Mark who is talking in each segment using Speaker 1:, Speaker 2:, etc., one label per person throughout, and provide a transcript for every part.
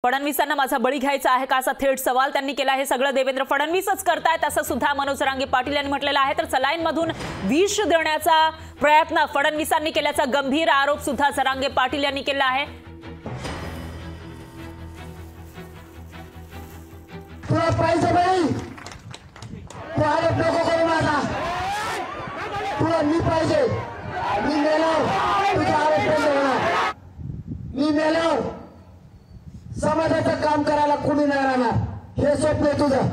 Speaker 1: फडणवीसांना माझा बळी घ्यायचा आहे का असा थेट सवाल त्यांनी केला। हे सगळं देवेंद्र फडणवीसच करतायत असं सुद्धा मनोज जरांगे पाटील यांनी म्हटलेलं आहे। तर सलाईन मधून विष देण्याचा प्रयत्न फडणवीसांनी केल्याचा गंभीर आरोप सुद्धा जरांगे पाटील यांनी केला आहे।
Speaker 2: तुला पाहिजे बाई, तू आरोप नको करू माझा, तुला मी पाहिजे, मी मेलो तुझा आरोप बंद होणार, मी मेलो समाजाचं काम करायला कुणी नाही राहणार, हे स्वप्न आहे तुझं।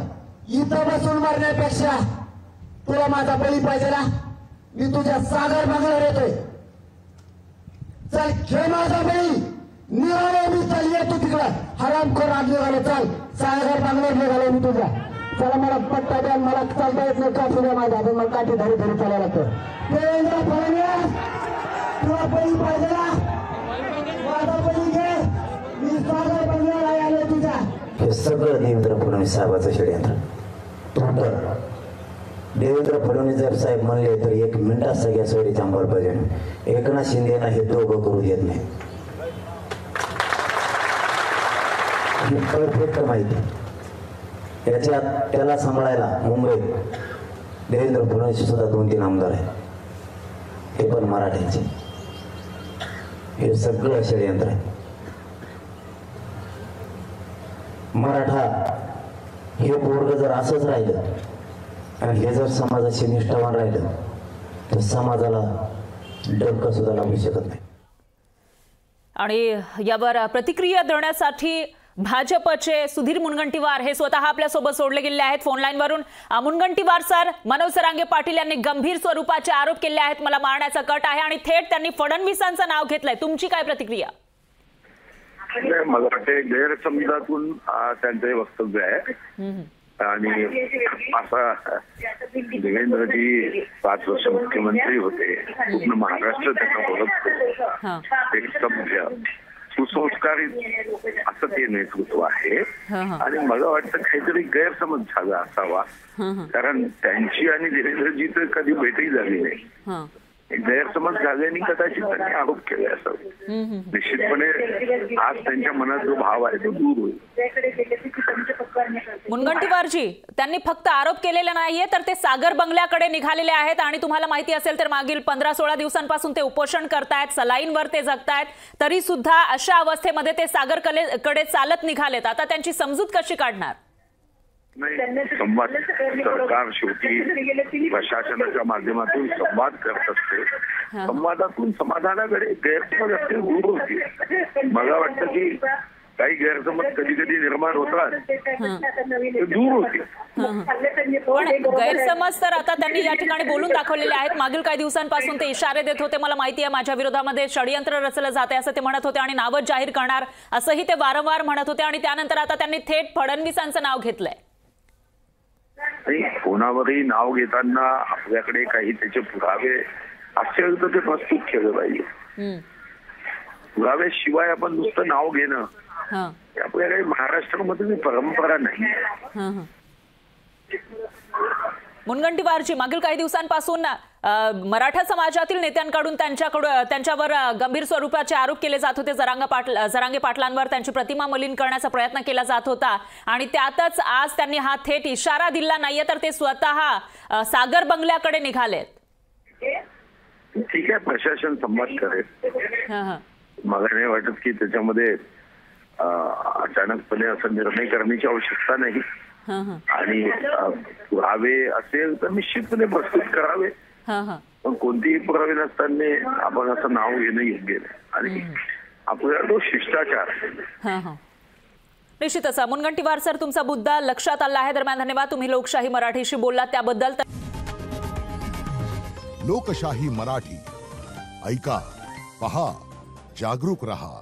Speaker 2: इथं बसून मरण्यापेक्षा तुला माझा बळी पाहिजे ना, मी तुझ्या सागर बंगल्यावर येतोय, चल घे माझा बळी, निघालो मी, चल ये तू तिकडं, हरामखोर आग निघालो, चल सागर बंगल्यावर निघालो मी तुझ्या, चला मला पट्टा द्या, मला चालता येत नाही, काठी द्या माझा, पण मला काठी धरी धरी चालायला लागतं। देवेंद्र फडणवीस तुला बळी पाहिजे ना, माझा बळी घे, मी सागर बंगल्यावर आलो तुझ्या।
Speaker 3: हे सगळं देवेंद्र फडणवीस साहेबांचं षडयंत्र टोटल। देवेंद्र फडणवीस जर साहेब म्हणले तर 1 मिनिटात सगळ्या सोडीच्या अंमलबजावणी एकनाथ शिंदेना हे दोघं करू देत नाही, परफेक्ट माहिती। याच्यात त्याला सांभाळायला मुंबईत देवेंद्र फडणवीस सुद्धा 2-3 आमदार आहेत, हे पण मराठ्यांचे। हे सगळं षडयंत्र आहे। मराठा हे पोरग जर असंच राहिलं आणि हे जर समाजाशी निष्ठावान राहिलं तर समाजाला डंक सुद्धा लागू शकत नाही।
Speaker 1: आणि यावर प्रतिक्रिया देण्यासाठी भाजपचे सुधीर मुनगंटीवार हे स्वतः आपल्या सोबत सोडले गेले आहेत फोन लाईन वरून। मुनगंटीवार सर, मनोज जरांगे पाटील यांनी गंभीर स्वरूपाचे आरोप केले आहेत, मला मारण्याचा कट आहे आणि थेट त्यांनी फडणवीसांचं नाव घेतलंय, तुमची काय प्रतिक्रिया?
Speaker 4: मला वाटते गैरसमजातून त्यांचे वक्तव्य आहे आणि असा देवेंद्रजी 5 वर्ष मुख्यमंत्री होते, पूर्ण महाराष्ट्र त्यांना ओळखतो, एक सभ्य सुसंस्कारित असं ते नेतृत्व आहे आणि मला वाटतं काहीतरी गैरसमज झाला असावा, कारण त्यांची आणि देवेंद्रजी तर कधी भेटही झाली नाही, गैरसमज झाल्याने कदाचित त्यांनी आरोप केले असावे। निश्चितपणे आज त्यांच्या मनात जो भाव आहे तो दूर होईल।
Speaker 1: मुनगंटीवारजी, त्यांनी फक्त आरोप केलेला नाहीये तर ते सागर बंगल्याकडे निघालेले आहेत आणि तुम्हाला माहिती असेल तर मागील 15-16 दिवसांपासून ते उपोषण करतायत, सलाईनवर ते जगतायत, तरी सुद्धा अशा अवस्थेमध्ये ते सागर कडे चालत निघालेत। आता त्यांची समजूत कशी काढणार?
Speaker 4: नाही, संवाद सरकार शेवटी प्रशासनाच्या माध्यमातून संवाद करत असते, संवादातून समाधानाकडे गैरसमज असते दूर होते। मला वाटतं की काही गैरसमज कधी कधी निर्माण होतात, दूर होते।
Speaker 1: पण गैरसमज तर आता त्यांनी या ठिकाणी बोलून दाखवलेले आहेत। मागील काही दिवसांपासून ते इशारे देत होते, मला माहिती आहे माझ्या विरोधामध्ये षडयंत्र रचलं जाते असं ते म्हणत होते आणि नावच जाहीर करणार असंही ते वारंवार म्हणत होते आणि त्यानंतर आता त्यांनी थेट फडणवीसांचं नाव घेतलंय।
Speaker 4: कोणावरही नाव घेताना आपल्याकडे काही त्याचे पुरावे असेल तर ते प्रस्तुत केलं पाहिजे। पुराव्याशिवाय आपण नुसतं नाव घेणं आपल्याकडे महाराष्ट्रामध्ये परंपरा नाही।
Speaker 1: मुनगंटीवारजी, मागील काही दिवसांपासून मराठा समाजातील नेत्यांकडून त्यांच्यावर गंभीर स्वरूपाचे आरोप केले जात होते। जरांगे पाटलांवर त्यांची प्रतिमा मलिन करण्याचा प्रयत्न केला जात होता आणि त्यातच आज त्यांनी हा थेट इशारा दिला नाहीये तर ते स्वतः सागर बंगल्याकडे निघालेत।
Speaker 4: ठीक आहे, प्रशासन संवाद करेल, मला नाही वाटत की त्याच्यामध्ये अचानकपणे असा निर्णय करण्याची आवश्यकता नाही आणि पुरावे असेल तर निश्चितपणे प्रस्तुत करावे, पण कोणतेही पुरावे नसताना आपण असं नाव घेणं योग्य नाही आणि आपल्याला तो शिष्टाचार।
Speaker 1: निश्चितच मुनगंटीवार सर, तुमचा मुद्दा लक्षात आला आहे। दरम्यान धन्यवाद, तुम्ही लोकशाही मराठीशी बोललात त्याबद्दल।
Speaker 5: लोकशाही मराठी ऐका, पहा, जागरूक रहा।